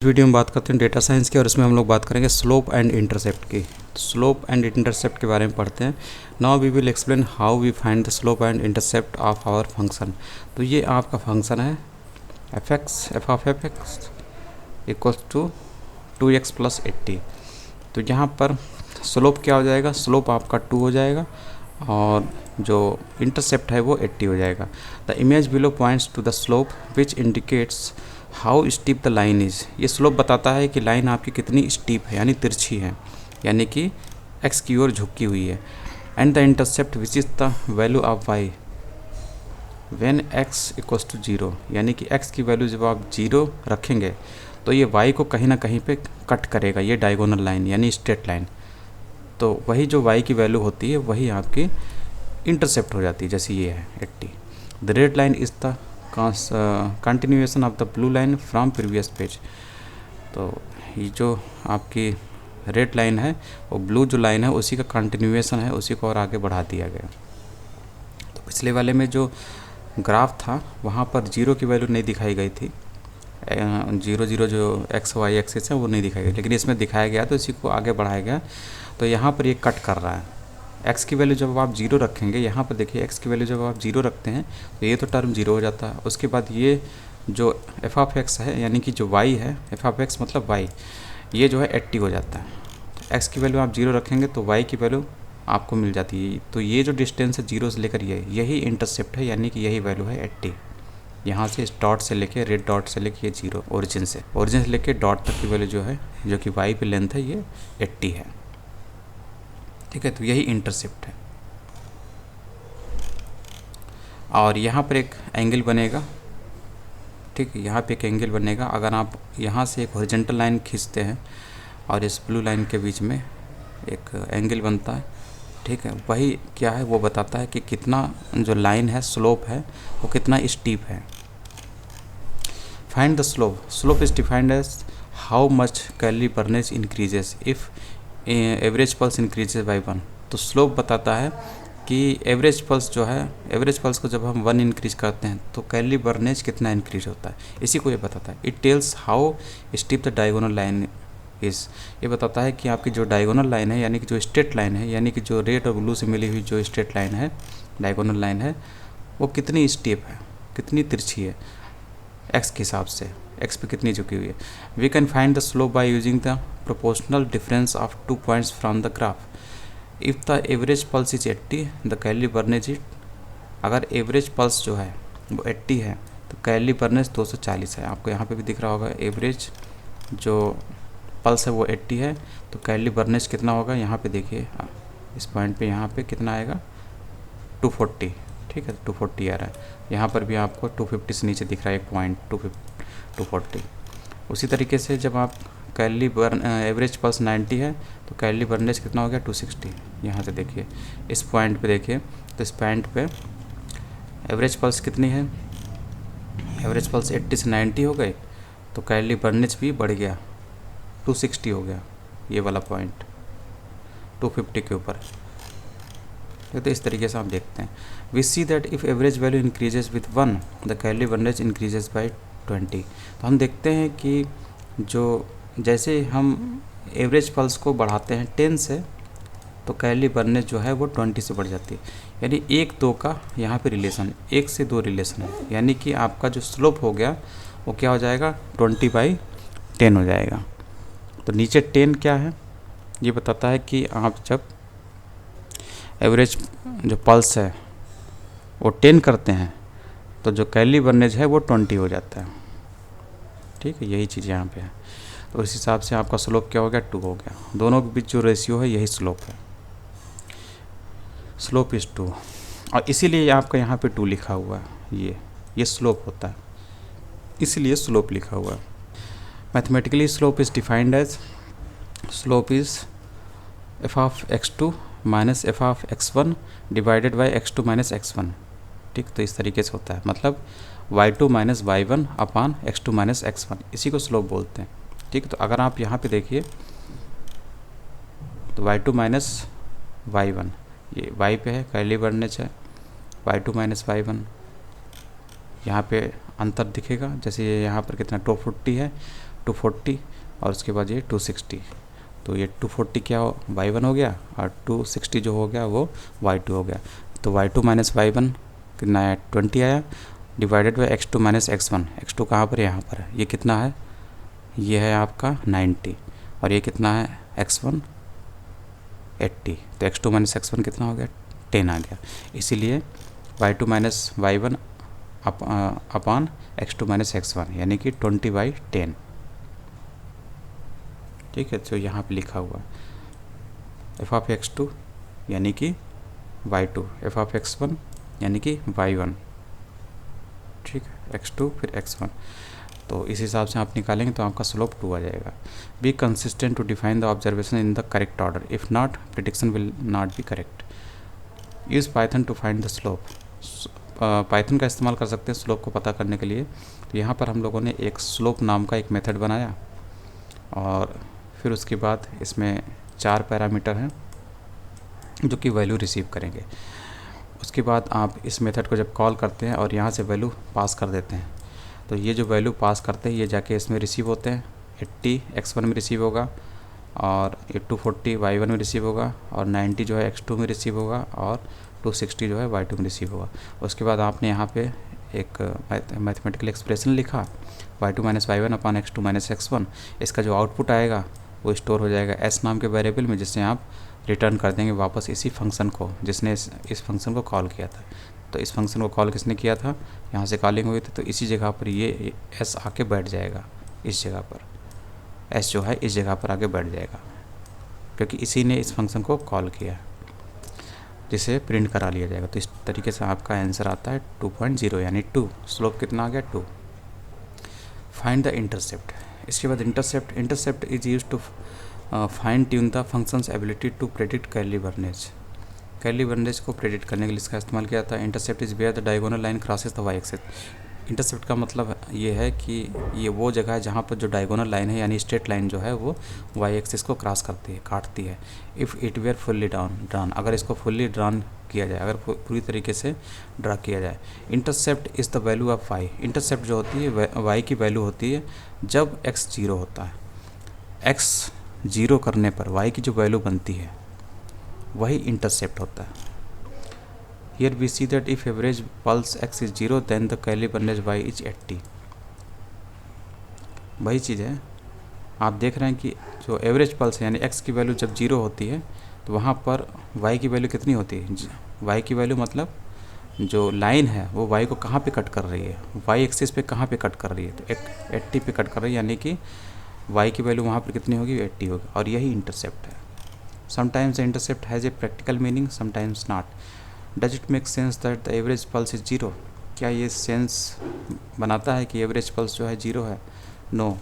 Video में बात करते हैं डेटा साइंस की और इसमें हम लोग बात करेंगे स्लोप एंड इंटरसेप्ट की। स्लोप एंड इंटरसेप्ट के बारे में पढ़ते हैं। Now we will explain how we find the slope and intercept of our function. तो ये आपका फंक्शन है f of f x equals to 2x + 80। तो यहाँ पर स्लोप क्या हो जाएगा, स्लोप आपका 2 हो जाएगा और जो इंटरसेप्ट है वो 80 हो जाएगा। The image below points to the slope which indicates how steep the line is. ये स्लोप बताता है कि लाइन आपकी कितनी स्टीप है यानी तिरछी है, यानी कि x की ओर झुकी हुई है। And the intercept which is the value of y when x equals to 0, यानी कि x की वैल्यू जब आप 0 रखेंगे तो ये y को कहीं ना कहीं पे कट करेगा, ये डायगोनल लाइन यानी स्ट्रेट लाइन। तो वही जो y की वैल्यू होती है वही आपकी इंटरसेप्ट हो जाती है, जैसे ये है 80। The red line is the continuation of the blue line from previous page. तो ये जो आपकी रेड लाइन है वो ब्लू जो लाइन है उसी का कंटिन्यूएशन है, उसी को और आगे बढ़ा दिया गया। तो पिछले वाले में जो ग्राफ था वहाँ पर 0 की वैल्यू नहीं दिखाई गई थी, 0 जो एक्स वाई एक्सिस है वो नहीं दिखाई गई, लेकिन इसमें दिखाया गया तो इसी को आगे बढ़ाया गया। तो यहाँ पर ये कट कर रहा है। x की वैल्यू जब आप 0 रखेंगे, यहाँ पर देखिए x की वैल्यू जब आप 0 रखते हैं तो ये तो टर्म 0 हो जाता है। उसके बाद ये जो f ऑफ x है यानी कि जो y है, f ऑफ x मतलब y, ये जो है 80 हो जाता है। तो x की वैल्यू आप 0 रखेंगे तो y की वैल्यू आपको मिल जाती है। तो ये जो डिस्टेंस है 0 से लेकर यही इंटरसेप्ट है, यानी कि यही वैल्यू है 80। यहाँ से इस डॉट से लेके, रेड डॉट से लेके ये 0, ओरिजिन से लेके डॉट तक की वैल्यू जो है, जो कि y पे लेंथ है, ये 80 है। ठीक है, तो यही इंटरसेप्ट है। और यहाँ पर एक एंगल बनेगा, ठीक है, यहाँ पे एक एंगल बनेगा। अगर आप यहाँ से एक हॉरिजॉन्टल लाइन खींचते हैं और इस ब्लू लाइन के बीच में एक एंगल बनता है, ठीक है, वही क्या है वो बताता है कि कितना जो लाइन है, स्लोप है, वो कितना स्टीप है। Find the slope. Slope is defined as how much calorie burnage increases if average pulse increases by 1। तो स्लोप बताता है कि एवरेज पल्स जो है, एवरेज पल्स को जब हम 1 इंक्रीज करते हैं तो कैलिबर्नेज कितना इंक्रीज होता है, इसी को ये बताता है। It tales how steep the diagonal line is. ये बताता है कि आपकी जो डायगोनल लाइन है, यानी कि जो स्ट्रेट लाइन है, यानी कि जो रेड और ब्लू से मिली हुई जो स्ट्रेट लाइन है, डायगोनल लाइन है, वो कितनी स्टीप है, कितनी तिरछी है एक्स के हिसाब से, एक्स पे कितनी झुकी हुई है। We can find the slope by using the proportional difference of 2 points from the graph. If the average pulse is 80 the calorie burnage it. अगर एवरेज पल्स जो है वो 80 है तो कैलिबर्नेज 240 है। आपको यहाँ पे भी दिख रहा होगा एवरेज जो पल्स है वो 80 है, तो कैलिबर्नेज कितना होगा, यहाँ पे देखिए इस पॉइंट पे, यहाँ पे कितना आएगा 240। ठीक है, 240 आ रहा है। यहाँ पर भी आपको 250 से नीचे दिख रहा है एक पॉइंट 240। उसी तरीके से जब आप एवरेज पल्स 90 है तो कैलिबर्नेज कितना हो गया 260। यहाँ से देखिए इस पॉइंट पे देखिए, तो इस पॉइंट पे एवरेज पल्स कितनी है, एवरेज पल्स 80 से 90 हो गए, तो कैलिबर्नेज भी बढ़ गया, 260 हो गया ये वाला पॉइंट 250 के ऊपर। तो इस तरीके से आप देखते हैं। We see that if average value increases with 1 the calorie burnage increases by 20। तो हम देखते हैं कि जो जैसे हम एवरेज पल्स को बढ़ाते हैं 10 से तो कैलिबर्नेज जो है वो 20 से बढ़ जाती है। यानी 1-2 का यहाँ पे रिलेशन, 1 से 2 रिलेशन है, यानी कि आपका जो स्लोप हो गया वो क्या हो जाएगा 20/10 हो जाएगा। तो नीचे 10 क्या है ये बताता है कि आप जब एवरेज जो पल्स है वो 10 करते हैं तो जो कैलिबर्नेज है वो 20 हो जाता है। ठीक है, यही चीज़ यहाँ पे है। तो इस हिसाब से आपका स्लोप क्या हो गया 2 हो गया। दोनों के बीच जो रेशियो है यही स्लोप है, स्लोप इज़ 2। और इसीलिए आपका यहाँ पे 2 लिखा हुआ है, ये स्लोप होता है, इसीलिए स्लोप लिखा हुआ है। Mathematically slope is defined as slope is f of x2 minus f of x1 divided by x2 minus x1। ठीक, तो इस तरीके से होता है, मतलब y2 माइनस y1 अपान x2 माइनस x1, इसी को स्लोप बोलते हैं। ठीक, तो अगर आप यहाँ पे देखिए तो y2 माइनस y1, ये y पे है, कैलिबर्नेज है, y2 माइनस y1, यहाँ पे अंतर दिखेगा। जैसे ये यहाँ पर कितना 240 है, 240 और उसके बाद ये 260। तो ये 240 क्या y1 हो गया और 260 जो हो गया वो y2 हो गया। तो y2 माइनस y1 कितना है 20 आया, divided by x2 minus x1। x2 कहाँ पर है, यहाँ पर है। ये कितना है, ये है आपका 90 और ये कितना है x1 80। तो x2 माइनस x1 कितना हो गया 10 आ गया। इसीलिए y2 माइनस y1 अपान x2 माइनस x1 यानी कि 20/10। ठीक है, तो यहाँ पे लिखा हुआ f ऑफ x2 यानी कि y2, f ऑफ x1 यानी कि y1। ठीक है, x2 फिर x1। तो इस हिसाब से आप निकालेंगे तो आपका स्लोप 2 आ जाएगा। Be consistent to define the observation in the correct order, if not prediction will not be correct. Use Python to find the slope. Python का इस्तेमाल कर सकते हैं स्लोप को पता करने के लिए। तो यहाँ पर हम लोगों ने एक स्लोप नाम का एक मेथड बनाया और फिर उसके बाद इसमें 4 पैरामीटर हैं जो कि वैल्यू रिसीव करेंगे। उसके बाद आप इस मेथड को जब कॉल करते हैं और यहाँ से वैल्यू पास कर देते हैं तो ये जो वैल्यू पास करते हैं ये जाके इसमें रिसीव होते हैं। 80 x1 में रिसीव होगा और 240 y1 में रिसीव होगा और 90 जो है x2 में रिसीव होगा और 260 जो है y2 में रिसीव होगा। उसके बाद आपने यहाँ पे एक मैथमेटिकल एक्सप्रेशन लिखा y2 माइनस y1 अपान x2 माइनस x1। इसका जो आउटपुट आएगा वो स्टोर हो जाएगा s नाम के वेरिएबल में, जिससे आप रिटर्न कर देंगे वापस इसी फंक्शन को जिसने इस फंक्शन को कॉल किया था। तो इस फंक्शन को कॉल किसने किया था, यहाँ से कॉलिंग हुई थी, तो इसी जगह पर ये s आके बैठ जाएगा। इस जगह पर s जो है इस जगह पर आके बैठ जाएगा क्योंकि इसी ने इस फंक्शन को कॉल किया, जिसे प्रिंट करा लिया जाएगा। तो इस तरीके से आपका आंसर आता है 2.0 यानी 2। स्लोप कितना आ गया 2। Find the intercept. इसके बाद intercept is use to fine tune the functions ability to predict calorie burnage. Calorie burnage को प्रेडिक्ट करने के लिए इसका इस्तेमाल किया था। Intercept is where the diagonal line crosses the Y axis. Intercept का मतलब ये है कि ये वो जगह है जहाँ पर जो डायगोनल लाइन है यानी स्ट्रेट लाइन जो है वो वाई एक्सिस को क्रॉस करती है, काटती है। If it were fully drawn, अगर इसको फुल्ली ड्रान किया जाए, अगर पूरी तरीके से ड्रा किया जाए। Intercept is the value of y. Intercept जो होती है वाई की वैल्यू होती है जब x 0 होता है। x 0 करने पर y की जो वैल्यू बनती है वही इंटरसेप्ट होता है। Here we see that if average pulse x is 0 then the Cayley Barnage y is 80। वही चीज़ है, आप देख रहे हैं कि जो एवरेज पल्स है यानी x की वैल्यू जब 0 होती है तो वहाँ पर y की वैल्यू कितनी होती है। y की वैल्यू मतलब जो लाइन है वो y को कहाँ पे कट कर रही है, y एक्सिस पे कहाँ पे कट कर रही है, तो 80 पे कट कर रही है, यानी कि y की वैल्यू वहाँ पर कितनी होगी 80 होगी, और यही इंटरसेप्ट है। Sometimes intercept has a practical meaning, sometimes not. Does it make sense that the average pulse is 0। क्या ये सेंस बनाता है कि एवरेज पल्स जो है 0 है। No,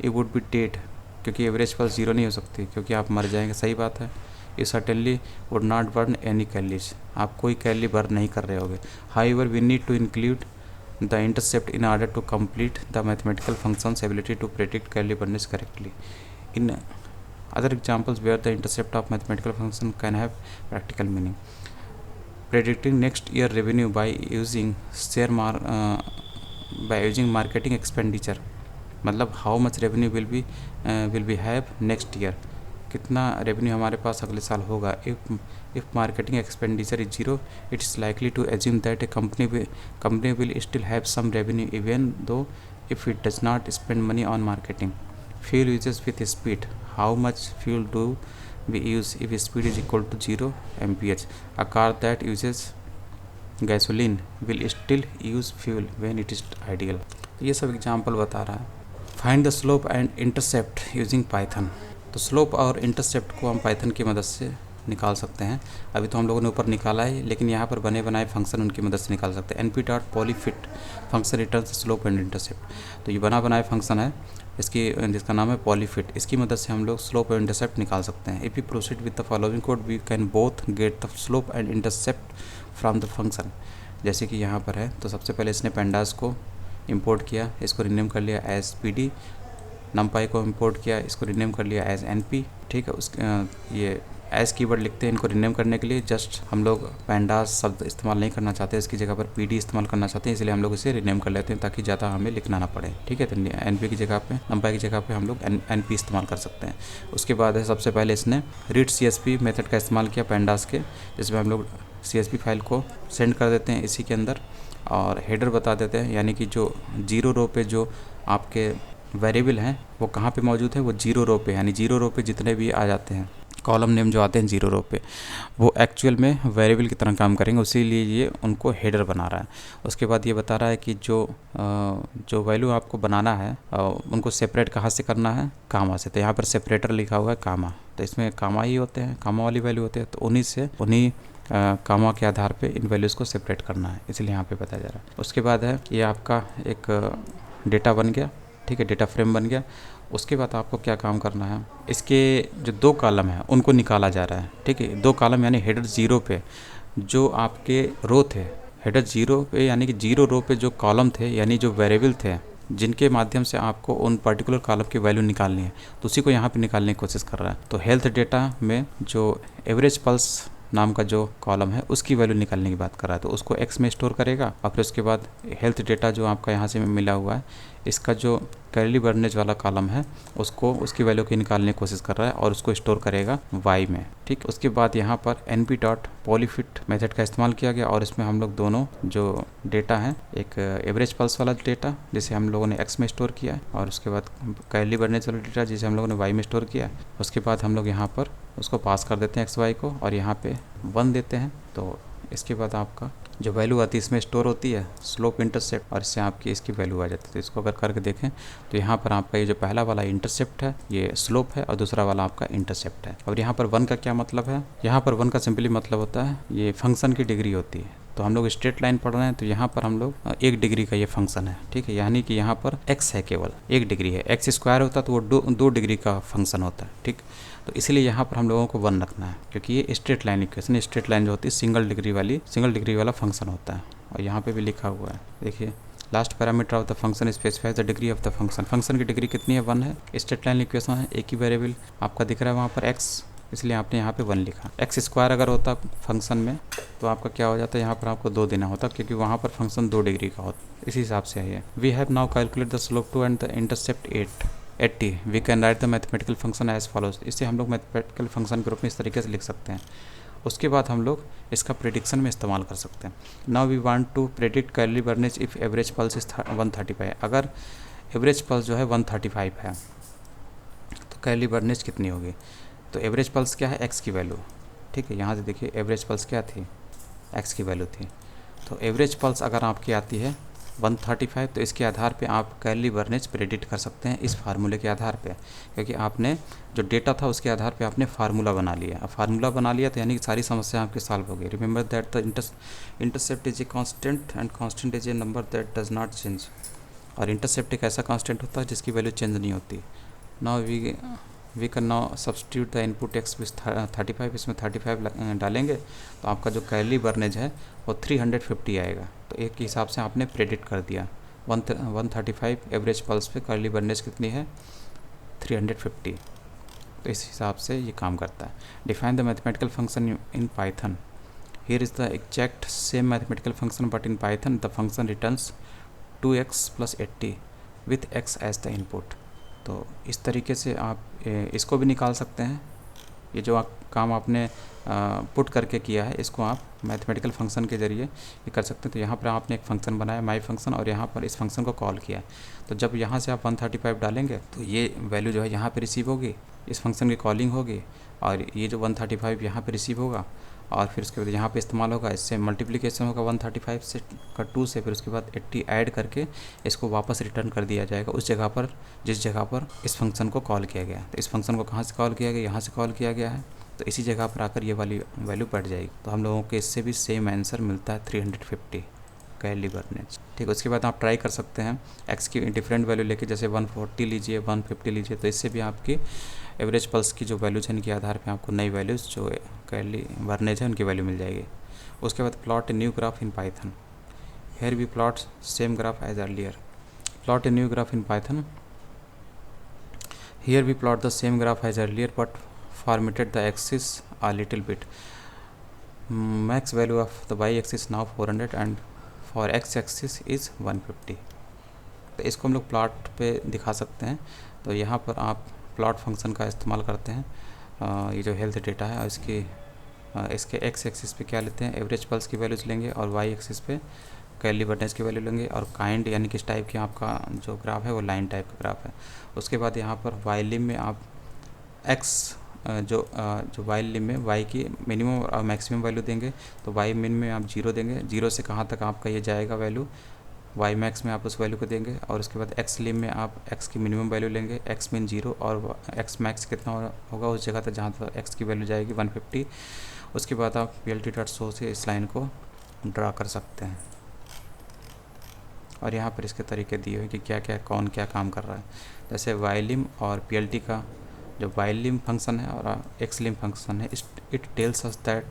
it would be dead, क्योंकि एवरेज पल्स 0 नहीं हो सकती क्योंकि आप मर जाएंगे। सही बात है। You certainly would not burn any calories, आप कोई कैली बर्न नहीं कर रहे होगे। However we need to include the intercept in order to complete the mathematical functions ability to predict calorie burnage correctly. In other examples where the intercept of mathematical function can have practical meaning. Predicting next year revenue by using marketing expenditure, मतलब how much revenue will be have next year, कितना revenue हमारे पास अगले साल होगा। if marketing expenditure is 0 it is likely to assume that a company will still have some revenue even though if it does not spend money on marketing. Fuel uses with speed, how much fuel do we use if speed is equal to 0 mph? A car that uses gasoline will still use fuel when it is ideal। ये सब example बता रहा है। Find the slope and intercept using Python. तो slope और intercept को हम Python की मदद से निकाल सकते हैं। अभी तो हम लोगों ने ऊपर निकाला है, लेकिन यहाँ पर बने बनाए फंक्शन उनकी मदद से निकाल सकते हैं। np.polyfit function return slope and intercept. तो ये बना बनाए फंक्शन है जिसका नाम है पॉलीफिट। इसकी मदद से हम लोग स्लोप और इंटरसेप्ट निकाल सकते हैं। If you proceed with the following code we can both get the slope and intercept from the function. जैसे कि यहाँ पर है, तो सबसे पहले इसने पेंडास को इंपोर्ट किया, इसको रिनेम कर लिया एज pd। नमपाई को इंपोर्ट किया, इसको रिनेम कर लिया एज np। ठीक है, ये एज कीवर्ड लिखते हैं इनको रीनेम करने के लिए। जस्ट हम लोग पैंडास शब्द इस्तेमाल नहीं करना चाहते, इसकी जगह पर पीडी इस्तेमाल करना चाहते हैं, इसलिए हम लोग इसे रीनेम कर लेते हैं ताकि ज़्यादा हमें लिखना ना पड़े। ठीक है, तो एनपी की जगह पे, नंपाई की जगह पे हम लोग एनपी इस्तेमाल कर सकते हैं। उसके बाद है सबसे पहले इसने रीड सीएसवी मेथड का इस्तेमाल किया पैंडास के, जिसमें हम लोग सीएसवी फाइल को सेंड कर देते हैं इसी के अंदर, और हेडर बता देते हैं, यानी कि जो 0 रो पे जो आपके वेरिएबल हैं वो कहाँ पे मौजूद है, वो 0 रो पे, यानी 0 रो पे जितने भी आ जाते हैं कॉलम नेम जो आते हैं 0 रो पे, वो एक्चुअल में वेरिएबल की तरह काम करेंगे, उसीलिए ये उनको हेडर बना रहा है। उसके बाद ये बता रहा है कि जो वैल्यू आपको बनाना है उनको सेपरेट कहाँ से करना है, कामा से। तो यहाँ पर सेपरेटर लिखा हुआ है कामा, तो इसमें कामा ही होते हैं, कामा वाली वैल्यू होते हैं, तो उन्हीं कामा के आधार पे इन वैल्यूज़ को सेपरेट करना है, इसलिए यहाँ पे बताया जा रहा है। उसके बाद है ये आपका एक डेटा बन गया, ठीक है, डेटा फ्रेम बन गया। उसके बाद आपको क्या काम करना है, इसके जो 2 कॉलम हैं उनको निकाला जा रहा है। ठीक है, 2 कॉलम यानी हेडर 0 पे जो आपके रो थे, हेडर 0 पे यानी कि 0 रो पे जो कॉलम थे, यानी जो वेरिएबल थे जिनके माध्यम से आपको उन पर्टिकुलर कॉलम की वैल्यू निकालनी है, तो उसी को यहाँ पे निकालने की कोशिश कर रहा है। तो हेल्थ डेटा में जो एवरेज पल्स नाम का जो कॉलम है उसकी वैल्यू निकालने की बात कर रहा है, तो उसको एक्स में स्टोर करेगा, और फिर उसके बाद हेल्थ डेटा जो आपका यहाँ से मिला हुआ है, इसका जो कर्ली बर्नेज वाला कॉलम है उसको उसकी वैल्यू की निकालने की कोशिश कर रहा है और उसको स्टोर करेगा वाई में। ठीक, उसके बाद यहाँ पर np.polyfit मेथड का इस्तेमाल किया गया, और इसमें हम लोग दोनों जो डेटा हैं, एक एवरेज पल्स वाला डेटा जिसे हम लोगों ने एक्स में स्टोर किया है, और उसके बाद कर्ली बर्नेज वाला डेटा जिसे हम लोगों ने वाई में स्टोर किया। उसके बाद हम लोग यहाँ पर उसको पास कर देते हैं एक्स वाई को, और यहाँ पे 1 देते हैं। तो इसके बाद आपका जो वैल्यू आती है इसमें स्टोर होती है स्लोप इंटरसेप्ट, और इससे आपकी इसकी वैल्यू आ जाती है। तो इसको अगर करके देखें तो यहाँ पर आपका ये जो पहला वाला इंटरसेप्ट है ये स्लोप है, और दूसरा वाला आपका इंटरसेप्ट है। और यहाँ पर 1 का क्या मतलब है, यहाँ पर 1 का सिंपली मतलब होता है ये फंक्शन की डिग्री होती है। तो हम लोग स्ट्रेट लाइन पढ़ रहे हैं, तो यहाँ पर हम लोग 1 डिग्री का ये फंक्शन है। ठीक है, यानी कि यहाँ पर x है, केवल 1 डिग्री है। x स्क्वायर होता तो वो 2 डिग्री का फंक्शन होता है। ठीक, तो इसलिए यहाँ पर हम लोगों को 1 रखना है, क्योंकि ये straight line equation, straight line जो होती है सिंगल डिग्री वाला फंक्शन होता है। और यहाँ पे भी लिखा हुआ है, देखिए, last parameter of the function specifies the degree of the function. Function की डिग्री कितनी है, 1 है। स्ट्रेट लाइन इक्वेशन है, एक ही वेरिएबल आपका दिख रहा है वहाँ पर x, इसलिए आपने यहाँ पे 1 लिखा। एक्स स्क्वायर अगर होता फंक्शन में तो आपका क्या हो जाता है, यहाँ पर आपको 2 देना होता, क्योंकि वहाँ पर फंक्शन 2 डिग्री का होता। इसी हिसाब से है ये। We have now calculate the slope 2 and the intercept 80। We can write the mathematical function as follows. इसे हम लोग मैथमेटिकल फंक्शन के रूप में इस तरीके से लिख सकते हैं। उसके बाद हम लोग इसका प्रेडिक्शन में इस्तेमाल कर सकते हैं। Now we want to predict calorie burnage if average pulse is 135। अगर एवरेज पल्स जो है 135 है तो कर्ली बर्नेज कितनी होगी। तो एवरेज पल्स क्या है, एक्स की वैल्यू। ठीक है, यहाँ से देखिए एवरेज पल्स क्या थी, एक्स की वैल्यू थी। तो एवरेज पल्स अगर आपकी आती है 135, तो इसके आधार पे आप कर्ली बर्नेज प्रेडिक्ट कर सकते हैं इस फार्मूले के आधार पे, क्योंकि आपने जो डेटा था उसके आधार पे आपने फार्मूला बना लिया। अब फार्मूला बना लिया तो यानी कि सारी समस्या आपकी सॉल्व हो गई। Remember that the intercept is a constant and constant is a number that does not change. और इंटरसेप्ट एक ऐसा कांस्टेंट होता है जिसकी वैल्यू चेंज नहीं होती। Now we can now substitute the input x with 35, इसमें 35 डालेंगे तो आपका जो कर्ली बर्नेज है वो 350 आएगा। तो एक के हिसाब से आपने प्रेडिक्ट कर दिया 135 एवरेज पल्स पे कर्ली बर्नेज कितनी है 350। तो इस हिसाब से ये काम करता है। Define the mathematical function in Python. Here is the exact same mathematical function but in Python the function returns 2x + 80 with x as the input. तो इस तरीके से आप इसको भी निकाल सकते हैं। ये जो काम आपने पुट करके किया है इसको आप मैथमेटिकल फंक्शन के ज़रिए ये कर सकते हैं। तो यहाँ पर आपने एक फ़ंक्शन बनाया माई फंक्शन, और यहाँ पर इस फंक्शन को कॉल किया। तो जब यहाँ से आप 135 डालेंगे तो ये वैल्यू जो है यहाँ पे रिसीव होगी, इस फंक्शन की कॉलिंग होगी, और ये जो 135 यहाँ पे रिसीव होगा, और फिर उसके बाद यहाँ पे इस्तेमाल होगा, इससे मल्टीप्लिकेशन होगा 135 से 2 से, फिर उसके बाद 80 ऐड करके इसको वापस रिटर्न कर दिया जाएगा उस जगह पर जिस जगह पर इस फंक्शन को कॉल किया गया। तो इस फंक्शन को कहाँ से कॉल किया गया, यहाँ से कॉल किया गया है, तो इसी जगह पर आकर ये वाली वैल्यू बढ़ जाएगी। तो हम लोगों को इससे भी सेम आंसर मिलता है 350 कर्ली बर्नेज। ठीक है, उसके बाद आप ट्राई कर सकते हैं एक्स की डिफरेंट वैल्यू लेके, जैसे 140 लीजिए, 150 लीजिए, तो इससे भी आपकी एवरेज पल्स की जो वैल्यूज है इनके आधार पे आपको नई वैल्यूज़ जो कर्ली बर्नेज है उनकी वैल्यू मिल जाएगी। उसके बाद plot a new graph in Python. Here we plot same graph as earlier. Plot a new graph in Python. Here we plot the same graph as earlier but deformated the axis a little bit. Max value of the y axis now 400 and for x axis is 150. तो इसको हम लोग plot पे दिखा सकते हैं। तो यहाँ पर आप प्लॉट फंक्शन का इस्तेमाल करते हैं। ये जो हेल्थ डेटा है इसके एक्स एक्सिस पे क्या लेते हैं, एवरेज पल्स की वैल्यूज लेंगे और वाई एक्सिस पे कैली बर्नेज की वैल्यू लेंगे और काइंड यानी किस टाइप की आपका जो ग्राफ है वो लाइन टाइप का ग्राफ है। उसके बाद यहाँ पर वाई लिम में आप एक्स जो वाई लिम में वाई की मिनिमम और मैक्सिमम वैल्यू देंगे। तो वाई मिन में आप 0 देंगे, 0 से कहाँ तक आपका ये जाएगा वैल्यू, वाई मैक्स में आप उस वैल्यू को देंगे। और उसके बाद एक्स लिम में आप एक्स की मिनिमम वैल्यू लेंगे, एक्स मिन 0 और एक्स मैक्स कितना होगा उस जगह तक जहाँ तक एक्स की वैल्यू जाएगी 150। उसके बाद आप plt.show से इस लाइन को ड्रा कर सकते हैं और यहाँ पर इसके तरीके दिए हुए कि क्या क्या कौन क्या काम कर रहा है। जैसे वाई लिम और plt का जो वाई लिम फंक्शन है और एक्स लिम फंक्शन है, it tells us that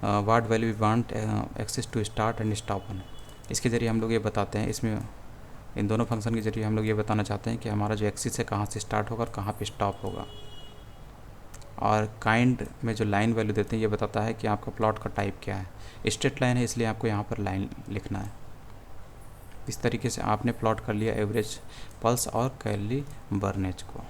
what value we want axis to start and stop on. इसके ज़रिए हम लोग ये बताते हैं, इसमें इन दोनों फंक्शन के ज़रिए हम लोग ये बताना चाहते हैं कि हमारा जो एक्सिस है कहाँ से स्टार्ट होगा और कहाँ पे स्टॉप होगा। और काइंड में जो लाइन वैल्यू देते हैं ये बताता है कि आपका प्लॉट का टाइप क्या है। स्ट्रेट लाइन है इसलिए आपको यहाँ पर लाइन लिखना है। इस तरीके से आपने प्लॉट कर लिया एवरेज पल्स और कैली बर्नेज को।